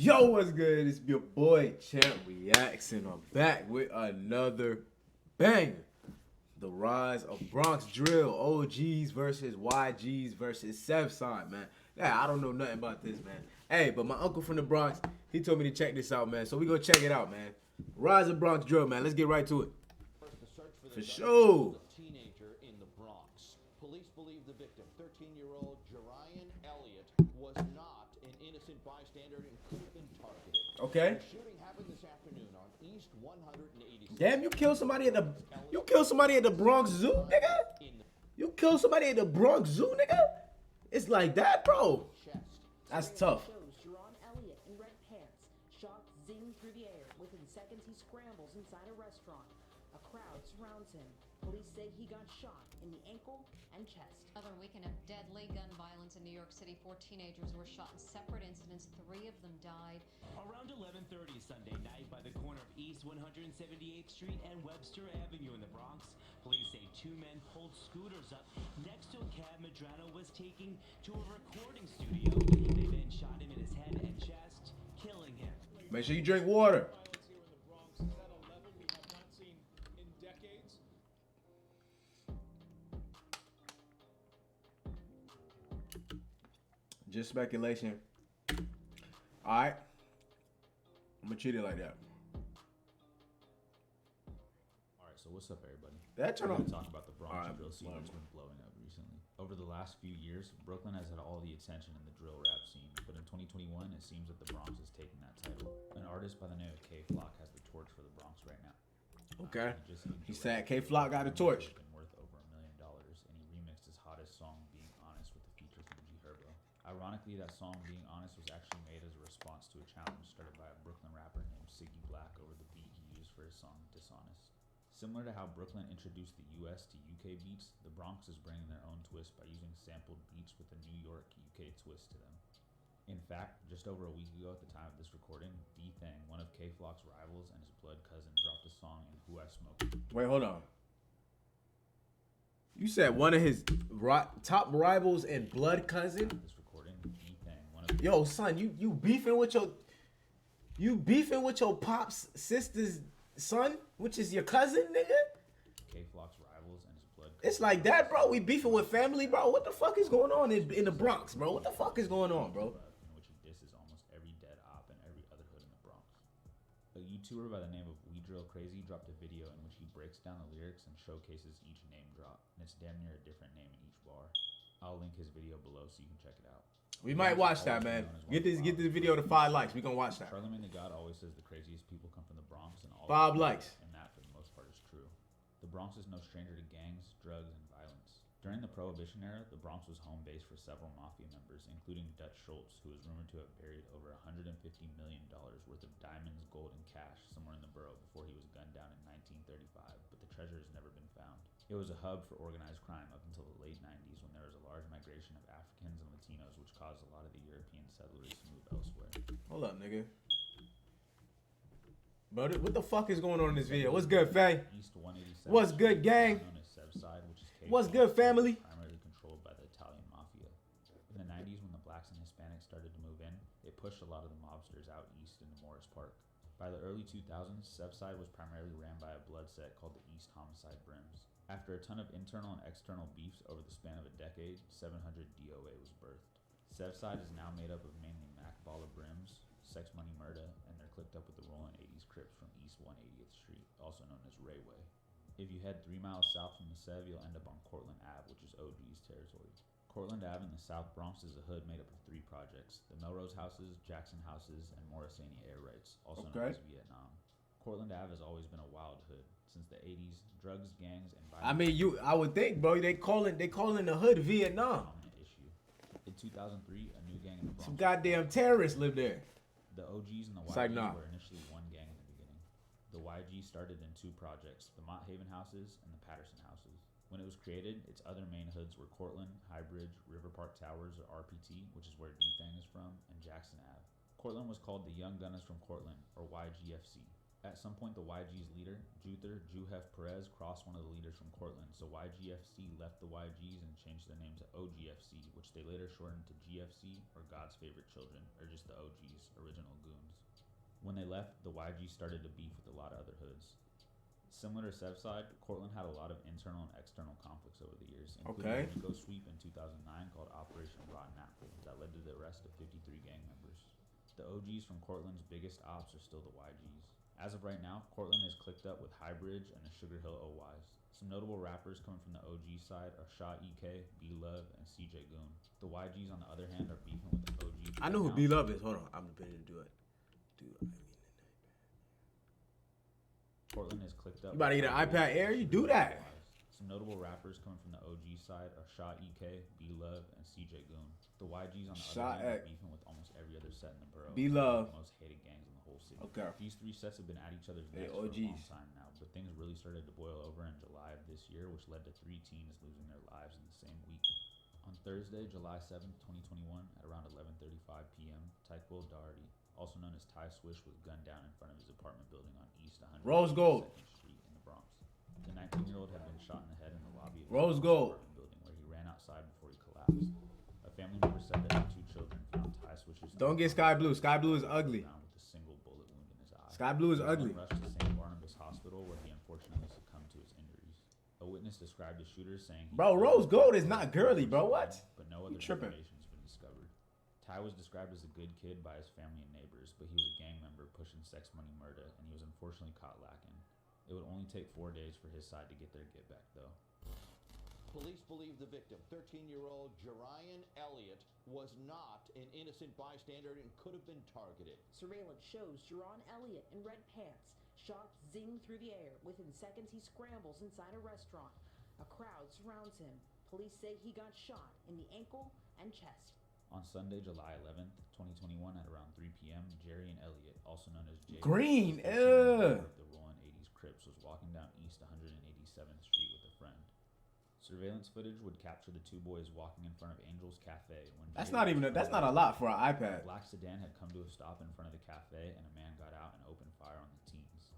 Yo, what's good? It's your boy ChampReacts, and I'm back with another banger. The rise of Bronx drill, OGs versus YGs versus Sevside, man. Yeah, I don't know nothing about this, man. Hey, but my uncle from the Bronx, he told me to check this out, man. So we gonna check it out, man. Rise of Bronx drill, man. Let's get right to it. For sure. Teenager in the Bronx. Police believe the victim, 13-year-old Jerian Elliott, was not an innocent bystander and could have been targeted. Okay. The shooting happened this afternoon on East 186th. Damn, you killed somebody at the Bronx Zoo, nigga. You killed somebody at the Bronx Zoo, nigga. It's like that, bro. That's tough. Shows Jerian Elliott in red pants. Shots zing through the air. Within seconds, he scrambles inside a restaurant. A crowd surrounds him. Police say he got shot in the ankle and chest. Another weekend of deadly gun violence in New York City. 4 teenagers were shot in separate incidents. 3 of them died. Around 11:30 Sunday night by the corner of East 178th Street and Webster Avenue in the Bronx, police say 2 men pulled scooters up next to a cab Medrano was taking to a recording studio. They then shot him in his head and chest, killing him. Make sure you drink water. Violence here in the Bronx is at a level we have not seen in decades. Just speculation. All right. I'm gonna treat it like that. Alright, so what's up, everybody? That turn We're on. gonna talk about the Bronx Alright, drill scene that's whatever. been blowing up recently. Over the last few years, Brooklyn has had all the attention in the drill rap scene, but in 2021, it seems that the Bronx is taking that title. An artist by the name of K Flock has the torch for the Bronx right now. Okay. He He said K Flock got a torch. been worth over $1 million, and he remixed his hottest song, "Being Honest," with the feature from G Herbo. Ironically, that song, "Being Honest," was actually made as a response to a challenge started by a Brooklyn rapper named Siggy Black over the beat he used for his song "Dishonest." Similar to how Brooklyn introduced the US to UK beats, the Bronx is bringing their own twist by using sampled beats with a New York UK twist to them. In fact, just over a week ago at the time of this recording, D-Thang, one of K Flock's rivals and his blood cousin, dropped a song in Who I Smoke. Wait, hold on. You said one of his top rivals and blood cousin? This recording, D-Thang, one of Yo, son, you beefing with your pop's sister's son, which is your cousin, nigga? K Flock's rivals and his blood cousin. It's like that, bro. We beefing with family, bro. What the fuck is going on in the Bronx, bro? What the fuck is going on, bro? In which he disses almost every dead op and every other hood in the Bronx. A YouTuber by the name of We Drill Crazy dropped a video in which he breaks down the lyrics and showcases each name drop, and it's damn near a different name in each bar. I'll link his video below so you can check it out. We might watch that, man. Get this video to 5 likes. We gonna watch that. Charlamagne the God always says the craziest people come from the Bronx, and all 5 likes. And that, for the most part, is true. The Bronx is no stranger to gangs, drugs, and violence. During the Prohibition era, the Bronx was home base for several mafia members, including Dutch Schultz, who is rumored to have buried over $150 million worth of diamonds, gold, and cash somewhere in the borough before he was gunned down in 1935, but the treasure has never been found. It was a hub for organized crime up until the late 90s, when there was a large migration of Africans and Latinos, which caused a lot of the European settlers to move elsewhere. Hold up, nigga. But what the fuck is going on in this video? What's good, Faye? East 187th What's good, gang? known as Sevside, which is What's good, family? primarily controlled by the Italian mafia. In the 90s, when the blacks and Hispanics started to move in, it pushed a lot of the mobsters out east into Morris Park. By the early 2000s, Sevside was primarily ran by a blood set called the East Homicide Brims. After a ton of internal and external beefs over the span of a decade, 700 DOA was birthed. Sevside is now made up of mainly Mac Baller Brims, Sex Money Murda, and they're clicked up with the rolling 80s Crips from East 180th Street, also known as Rayway. If you head 3 miles south from the Sev, you'll end up on Cortlandt Ave, which is OG's territory. Cortlandt Ave in the South Bronx is a hood made up of 3 projects: the Melrose Houses, Jackson Houses, and Morrisani Air Rights, also known as Vietnam. Cortlandt Ave has always been a wild hood. Since the 80s, drugs, gangs, and violence. I mean, I would think, bro, they calling the hood Vietnam. Dominant issue. In 2003, a new gang in the Bronx. Some goddamn terrorists live there. The OGs and the It's YG like, nah. were initially one gang in the beginning. The YG started in 2 projects: the Mott Haven Houses and the Patterson Houses. When it was created, its other main hoods were Cortlandt, Highbridge, River Park Towers, or RPT, which is where D-Thang is from, and Jackson Ave. Cortlandt was called the Young Gunners from Cortlandt, or YGFC. At some point, the YG's leader, Juther Juhef Perez, crossed one of the leaders from Cortlandt, so YGFC left the YGs and changed their name to OGFC, which they later shortened to GFC, or God's Favorite Children, or just the OGs, original goons. When they left, the YG started to beef with a lot of other hoods. Similar to Sevside, Cortland had a lot of internal and external conflicts over the years, including a Rico sweep in 2009 called Operation Rotten Apple that led to the arrest of 53 gang members. The OGs from Cortland's biggest ops are still the YGs. As of right now, Cortland is clicked up with Highbridge and the Sugar Hill OYs. Some notable rappers coming from the OG side are Shaw EK, B-Love, and CJ Goon. The YGs, on the other hand, are beefing with the OGs. I know who B-Love is. Hold on. I'm ready to do it. Cortland is clicked up. You about to get an iPad Air? You do that. Some notable rappers coming from the OG side are Shaw EK, B-Love, and CJ Goon. The YGs, on the other hand, are beefing with almost every other set in the borough. B-Love. The most hated gangs in the whole city. Okay. These three sets have been at each other's necks for a long time now, but things really started to boil over in July of this year, which led to 3 teens losing their lives in the same week. On Thursday, July 7th, 2021, at around 11:35 p.m., Tyquil Doherty, also known as Ty Swish, was gunned down in front of his apartment building on East 100 Rose Gold Street in the Bronx. The 19-year-old had been shot in the head in the lobby of Rose his Gold apartment building, where he ran outside before he collapsed. A family member said that the 2 children found Ty Swish's. Don't get Sky Blue. Sky Blue is ugly. With a single bullet wound in his eye. Sky Blue is ugly. He rushed to St. Barnabas Hospital, where he unfortunately succumbed to his injuries. A witness described the shooter saying, "Bro, Rose Gold is not girly, bro. What? But no other information has been discovered." Ty was described as a good kid by his family and neighbors, but he was a gang member pushing sex money murder, and he was unfortunately caught lacking. It would only take 4 days for his side to get their get back, though. Police believe the victim, 13-year-old Jerian Elliott, was not an innocent bystander and could have been targeted. Surveillance shows Jerian Elliott in red pants. Shots zing through the air. Within seconds, he scrambles inside a restaurant. A crowd surrounds him. Police say he got shot in the ankle and chest. On Sunday, July 11th, 2021, at around 3 p.m., Jerian Elliott, also known as Jay Green, the Rolling 80s Crips, was walking down East 187th Street with a friend. Surveillance footage would capture the 2 boys walking in front of Angel's Cafe when that's not a lot for an iPad. A black sedan had come to a stop in front of the cafe, and a man got out and opened fire on the teens.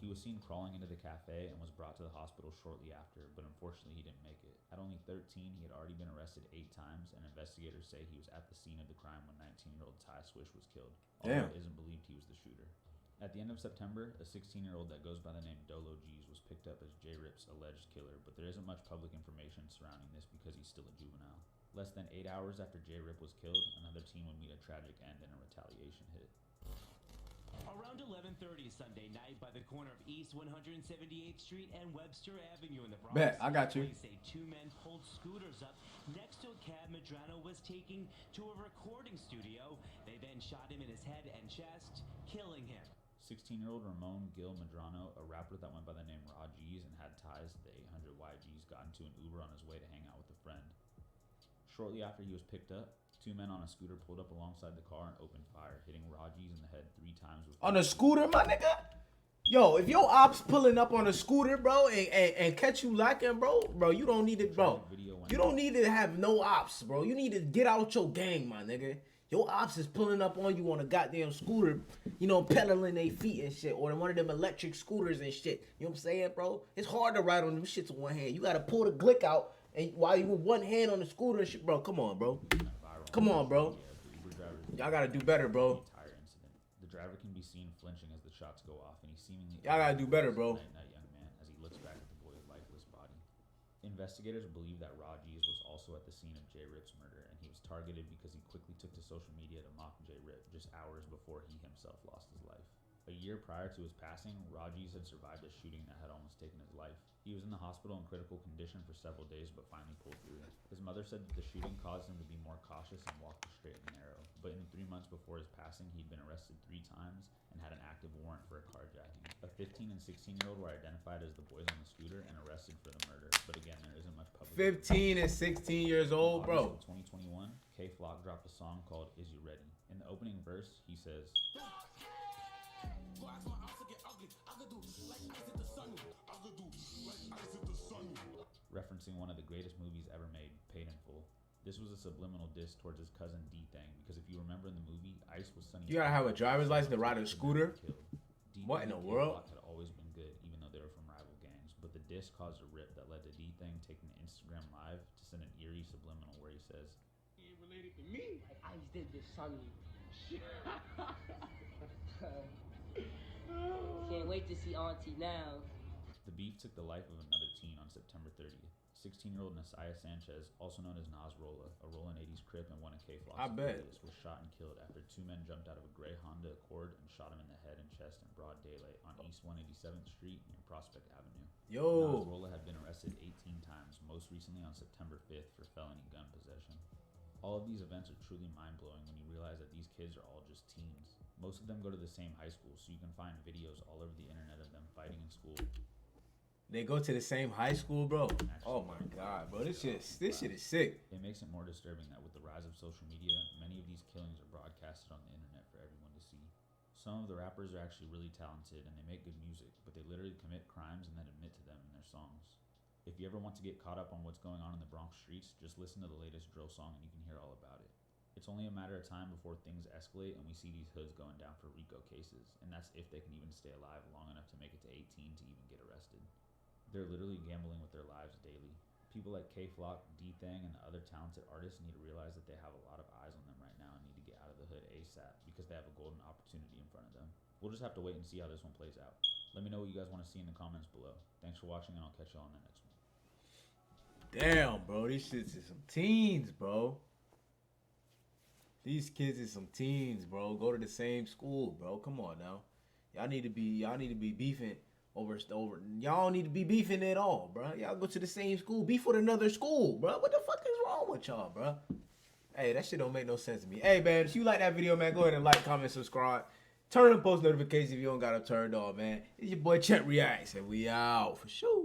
He was seen crawling into the cafe and was brought to the hospital shortly after, but unfortunately he didn't make it. At only 13, he had already been arrested 8 times, and investigators say he was at the scene of the crime when 19-year-old Ty Swish was killed. Although it isn't believed he was the shooter. At the end of September, a 16-year-old that goes by the name Dolo G's was picked up as J-Rip's alleged killer, but there isn't much public information surrounding this because he's still a juvenile. Less than 8 hours after J-Rip was killed, another teen would meet a tragic end in a retaliation hit. Around 11:30 Sunday night by the corner of East 178th Street and Webster Avenue in the Bronx. Bet, I got you. Police say 2 men pulled scooters up next to a cab Medrano was taking to a recording studio. They then shot him in his head and chest, killing him. 16-year-old Ramon Gil Medrano, a rapper that went by the name Raw G's and had ties to the 800 YGs, got into an Uber on his way to hang out with a friend. Shortly after he was picked up, 2 men on a scooter pulled up alongside the car and opened fire, hitting Raji's in the head 3 times. On a scooter, my nigga? Yo, if your ops pulling up on a scooter, bro, and catch you lacking, bro, you don't need it, bro. You don't need to have no ops, bro. You need to get out your gang, my nigga. Your ops is pulling up on you on a goddamn scooter, you know, pedaling their feet and shit, or one of them electric scooters and shit. You know what I'm saying, bro? It's hard to ride on them shits with one hand. You gotta pull the glick out, and while you with one hand on the scooter and shit, bro. Come on, bro. Come on, bro. Y'all gotta do better, bro. The driver can be seen flinching as the shots go off, and he seemingly y'all gotta do better, bro. Young man, as he looks back at the boy's lifeless body. Investigators believe that Raji's was also at the scene of J-Rip's murder, and he was targeted because he quickly took to social media to mock J-Rip just hours before he himself lost his life. A year prior to his passing, Raji's had survived a shooting that had almost taken his life. He was in the hospital in critical condition for several days, but finally pulled through. His mother said that the shooting caused him to be more cautious and walk the straight and narrow. But in 3 months before his passing, he'd been arrested 3 times and had an active warrant for a carjacking. A 15 and 16-year-old were identified as the boys on the scooter and arrested for the murder. But again, there isn't much public. 15 and 16 years old, bro. In 2021, K-Flock dropped a song called "Is You Ready?" In the opening verse, he says, referencing one of the greatest movies ever made, Paid in Full. This was a subliminal diss towards his cousin D-Thang, because if you remember in the movie, Ice was Sonny. You gotta have a driver's license to ride a scooter? What in the world? Had always been good, even though they were from rival gangs. But the diss caused a rip that led to D-Thang taking to Instagram Live to send an eerie subliminal where he says, "He ain't related to me. Like Ice did this, Sonny." wait to see Auntie now. The beef took the life of another teen on September 30th. 16-year-old Nasiah Sanchez, also known as Nas Rolla, a Rollin' 80s Crip and one of K-Flock's I bet. affiliates, was shot and killed after two men jumped out of a gray Honda Accord and shot him in the head and chest in broad daylight on East 187th Street near Prospect Avenue. Nas Yo. Rolla had been arrested 18 times, most recently on September 5th for felony gun possession. All of these events are truly mind-blowing when you realize that these kids are all just teens. Most of them go to the same high school, so you can find videos all over the internet of them fighting in school. They go to the same high school, bro. Oh my god, bro. This shit is sick. It makes it more disturbing that with the rise of social media, many of these killings are broadcasted on the internet for everyone to see. Some of the rappers are actually really talented and they make good music, but they literally commit crimes and then admit to them in their songs. If you ever want to get caught up on what's going on in the Bronx streets, just listen to the latest drill song and you can hear all about it. It's only a matter of time before things escalate and we see these hoods going down for RICO cases, and that's if they can even stay alive long enough to make it to 18 to even get arrested. They're literally gambling with their lives daily. People like K-Flock, D-Thang, and the other talented artists need to realize that they have a lot of eyes on them right now and need to get out of the hood ASAP because they have a golden opportunity in front of them. We'll just have to wait and see how this one plays out. Let me know what you guys want to see in the comments below. Thanks for watching, and I'll catch y'all on the next one. Damn, bro. These shits is some teens, bro. These kids is some teens, bro. Go to the same school, bro. Come on now. Y'all need to be beefing over. Y'all don't need to be beefing at all, bro. Y'all go to the same school. Beef with another school, bro. What the fuck is wrong with y'all, bro? Hey, that shit don't make no sense to me. Hey, man, if you like that video, man, go ahead and like, comment, subscribe. Turn on post notifications if you don't got them turned on, man. It's your boy ChampReacts, and we out for sure.